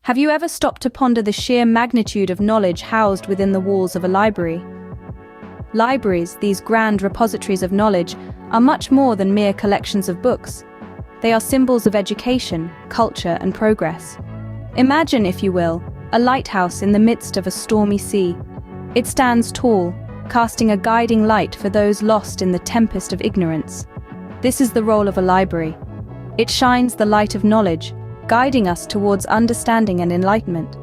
Have you ever stopped to ponder the sheer magnitude of knowledge housed within the walls of a library? Libraries, these grand repositories of knowledge, are much more than mere collections of books. They are symbols of education, culture, and progress. Imagine, if you will, a lighthouse in the midst of a stormy sea. It stands tall, casting a guiding light for those lost in the tempest of ignorance. This is the role of a library. It shines the light of knowledge, guiding us towards understanding and enlightenment.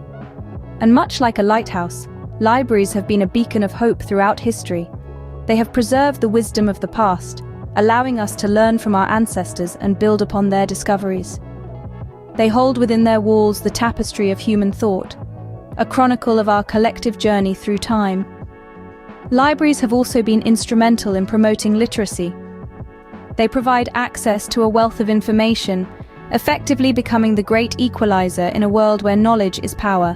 And much like a lighthouse, libraries have been a beacon of hope throughout history. They have preserved the wisdom of the past, allowing us to learn from our ancestors and build upon their discoveries. They hold within their walls the tapestry of human thought, a chronicle of our collective journey through time. Libraries have also been instrumental in promoting literacy. They provide access to a wealth of information, effectively becoming the great equalizer in a world where knowledge is power.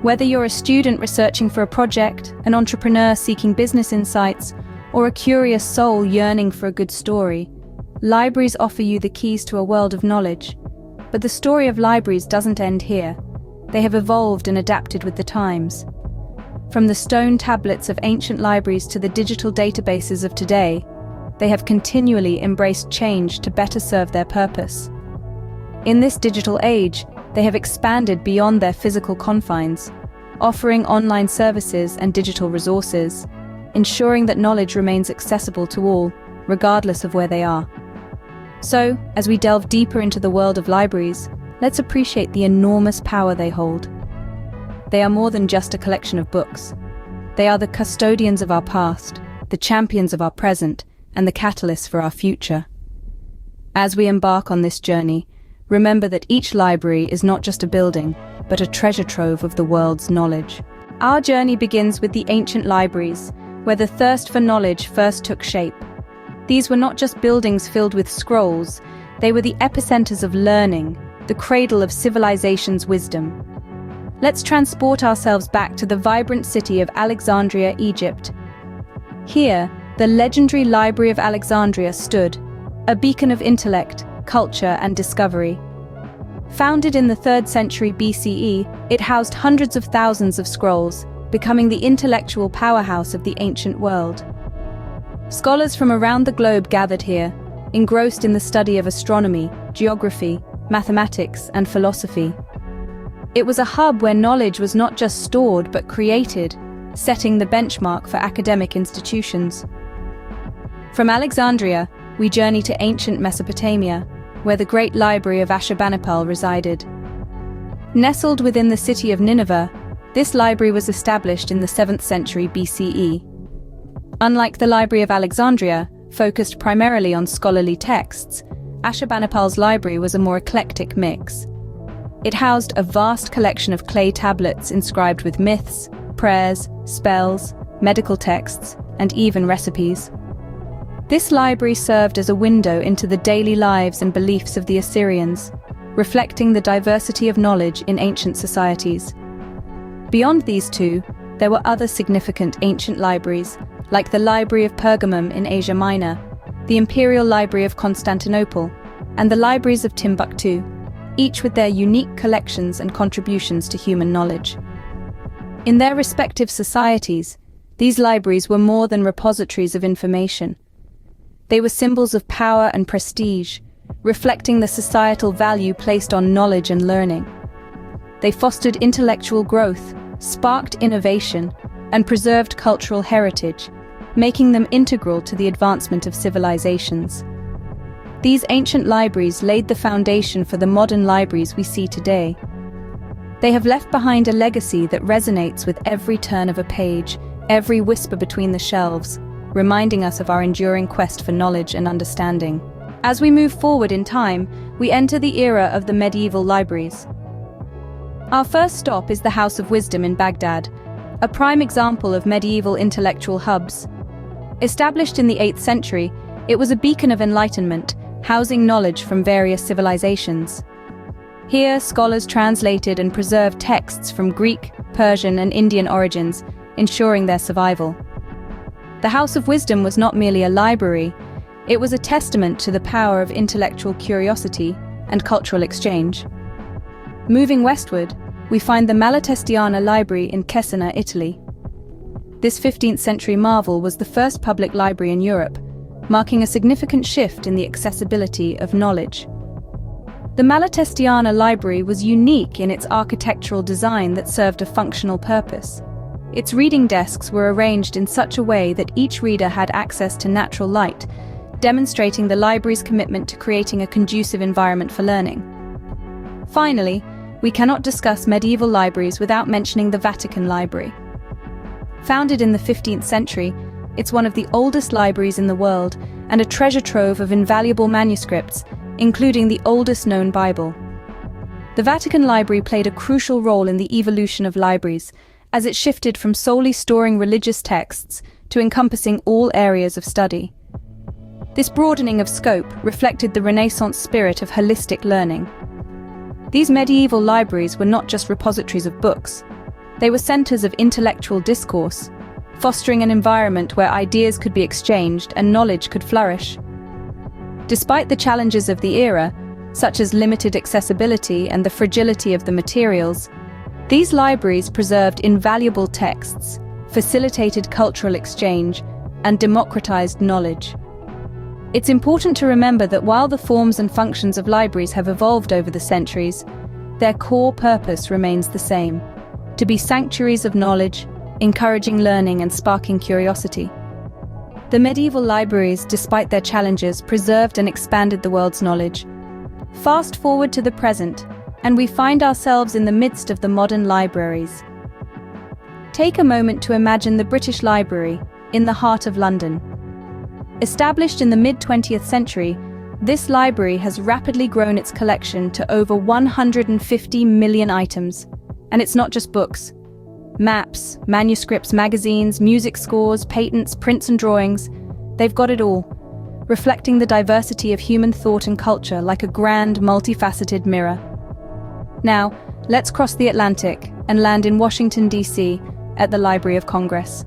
Whether you're a student researching for a project, an entrepreneur seeking business insights, or a curious soul yearning for a good story, libraries offer you the keys to a world of knowledge. But the story of libraries doesn't end here. They have evolved and adapted with the times. From the stone tablets of ancient libraries to the digital databases of today, they have continually embraced change to better serve their purpose. In this digital age, they have expanded beyond their physical confines, offering online services and digital resources, ensuring that knowledge remains accessible to all, regardless of where they are. So, as we delve deeper into the world of libraries, let's appreciate the enormous power they hold. They are more than just a collection of books. They are the custodians of our past, the champions of our present, and the catalysts for our future. As we embark on this journey, remember that each library is not just a building, but a treasure trove of the world's knowledge. Our journey begins with the ancient libraries, where the thirst for knowledge first took shape. These were not just buildings filled with scrolls, they were the epicenters of learning, the cradle of civilization's wisdom. Let's transport ourselves back to the vibrant city of Alexandria, Egypt. Here, the legendary Library of Alexandria stood, a beacon of intellect, culture, and discovery. Founded in the 3rd century BCE, it housed hundreds of thousands of scrolls, becoming the intellectual powerhouse of the ancient world. Scholars from around the globe gathered here, engrossed in the study of astronomy, geography, mathematics, and philosophy. It was a hub where knowledge was not just stored but created, setting the benchmark for academic institutions. From Alexandria, we journey to ancient Mesopotamia, where the great library of Ashurbanipal resided. Nestled within the city of Nineveh, this library was established in the 7th century BCE. Unlike the Library of Alexandria, focused primarily on scholarly texts, Ashurbanipal's library was a more eclectic mix. It housed a vast collection of clay tablets inscribed with myths, prayers, spells, medical texts, and even recipes. This library served as a window into the daily lives and beliefs of the Assyrians, reflecting the diversity of knowledge in ancient societies. Beyond these two, there were other significant ancient libraries, like the Library of Pergamum in Asia Minor, the Imperial Library of Constantinople, and the libraries of Timbuktu, each with their unique collections and contributions to human knowledge. In their respective societies, these libraries were more than repositories of information. They were symbols of power and prestige, reflecting the societal value placed on knowledge and learning. They fostered intellectual growth, sparked innovation, and preserved cultural heritage, making them integral to the advancement of civilizations. These ancient libraries laid the foundation for the modern libraries we see today. They have left behind a legacy that resonates with every turn of a page, every whisper between the shelves, reminding us of our enduring quest for knowledge and understanding. As we move forward in time, we enter the era of the medieval libraries. Our first stop is the House of Wisdom in Baghdad, a prime example of medieval intellectual hubs. Established in the 8th century, it was a beacon of enlightenment, housing knowledge from various civilizations. Here, scholars translated and preserved texts from Greek, Persian, and Indian origins, ensuring their survival. The House of Wisdom was not merely a library, it was a testament to the power of intellectual curiosity and cultural exchange. Moving westward, we find the Malatestiana Library in Cesena, Italy. This 15th century marvel was the first public library in Europe, marking a significant shift in the accessibility of knowledge. The Malatestiana Library was unique in its architectural design that served a functional purpose. Its reading desks were arranged in such a way that each reader had access to natural light, demonstrating the library's commitment to creating a conducive environment for learning. Finally, we cannot discuss medieval libraries without mentioning the Vatican Library. Founded in the 15th century, it's one of the oldest libraries in the world and a treasure trove of invaluable manuscripts, including the oldest known Bible. The Vatican Library played a crucial role in the evolution of libraries, as it shifted from solely storing religious texts to encompassing all areas of study. This broadening of scope reflected the Renaissance spirit of holistic learning. These medieval libraries were not just repositories of books. They were centers of intellectual discourse, fostering an environment where ideas could be exchanged and knowledge could flourish. Despite the challenges of the era, such as limited accessibility and the fragility of the materials, these libraries preserved invaluable texts, facilitated cultural exchange, and democratized knowledge. It's important to remember that while the forms and functions of libraries have evolved over the centuries, their core purpose remains the same: to be sanctuaries of knowledge, encouraging learning and sparking curiosity. The medieval libraries, despite their challenges, preserved and expanded the world's knowledge. Fast forward to the present, and we find ourselves in the midst of the modern libraries. Take a moment to imagine the British Library in the heart of London. Established in the mid-20th century, this library has rapidly grown its collection to over 150 million items. And it's not just books. Maps, manuscripts, magazines, music scores, patents, prints and drawings, they've got it all, reflecting the diversity of human thought and culture like a grand, multifaceted mirror. Now, let's cross the Atlantic and land in Washington, D.C., at the Library of Congress.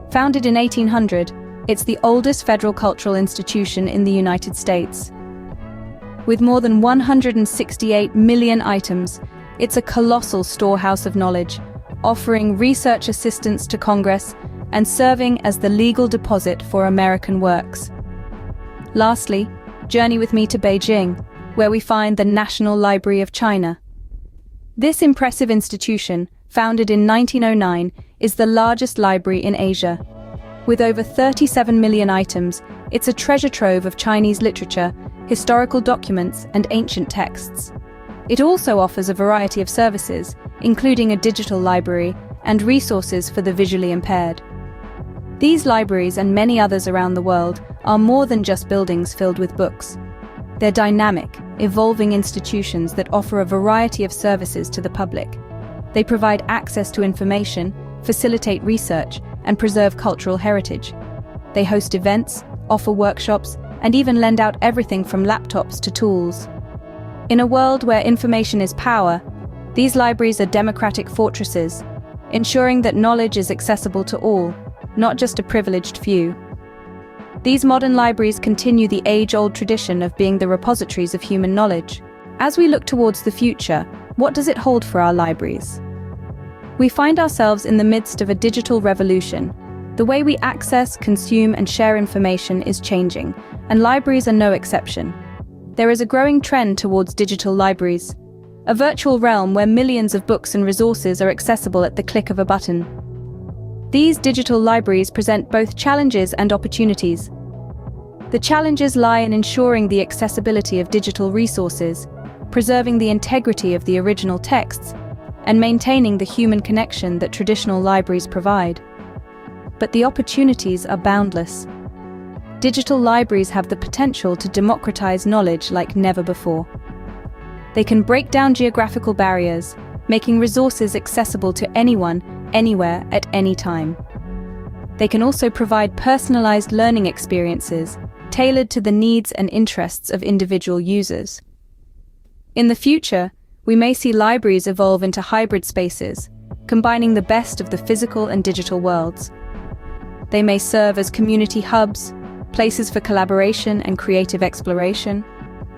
Founded in 1800, it's the oldest federal cultural institution in the United States. With more than 168 million items, it's a colossal storehouse of knowledge, offering research assistance to Congress and serving as the legal deposit for American works. Lastly, journey with me to Beijing, where we find the National Library of China. This impressive institution, founded in 1909, is the largest library in Asia. With over 37 million items, it's a treasure trove of Chinese literature, historical documents, and ancient texts. It also offers a variety of services, including a digital library and resources for the visually impaired. These libraries and many others around the world are more than just buildings filled with books. They're dynamic, evolving institutions that offer a variety of services to the public. They provide access to information, facilitate research, and preserve cultural heritage. They host events, offer workshops, and even lend out everything from laptops to tools. In a world where information is power, these libraries are democratic fortresses, ensuring that knowledge is accessible to all, not just a privileged few. These modern libraries continue the age-old tradition of being the repositories of human knowledge. As we look towards the future, what does it hold for our libraries? We find ourselves in the midst of a digital revolution. The way we access, consume, and share information is changing, and libraries are no exception. There is a growing trend towards digital libraries, a virtual realm where millions of books and resources are accessible at the click of a button. These digital libraries present both challenges and opportunities. The challenges lie in ensuring the accessibility of digital resources, preserving the integrity of the original texts, and maintaining the human connection that traditional libraries provide. But the opportunities are boundless. Digital libraries have the potential to democratize knowledge like never before. They can break down geographical barriers, making resources accessible to anyone, anywhere, at any time. They can also provide personalized learning experiences, tailored to the needs and interests of individual users. In the future, we may see libraries evolve into hybrid spaces, combining the best of the physical and digital worlds. They may serve as community hubs, places for collaboration and creative exploration,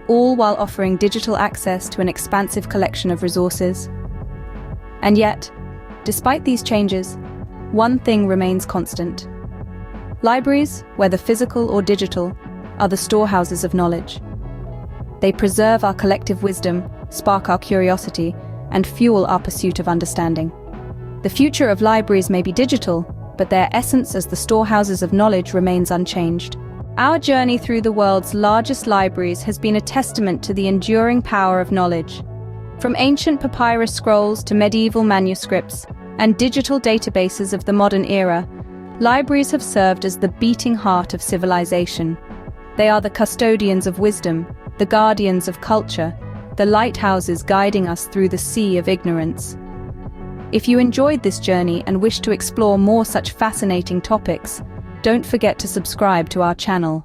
all while offering digital access to an expansive collection of resources. And yet, despite these changes, one thing remains constant. Libraries, whether physical or digital, are the storehouses of knowledge. They preserve our collective wisdom, spark our curiosity, and fuel our pursuit of understanding. The future of libraries may be digital, but their essence as the storehouses of knowledge remains unchanged. Our journey through the world's largest libraries has been a testament to the enduring power of knowledge. From ancient papyrus scrolls to medieval manuscripts and digital databases of the modern era, libraries have served as the beating heart of civilization. They are the custodians of wisdom, the guardians of culture, the lighthouses guiding us through the sea of ignorance. If you enjoyed this journey and wish to explore more such fascinating topics, don't forget to subscribe to our channel.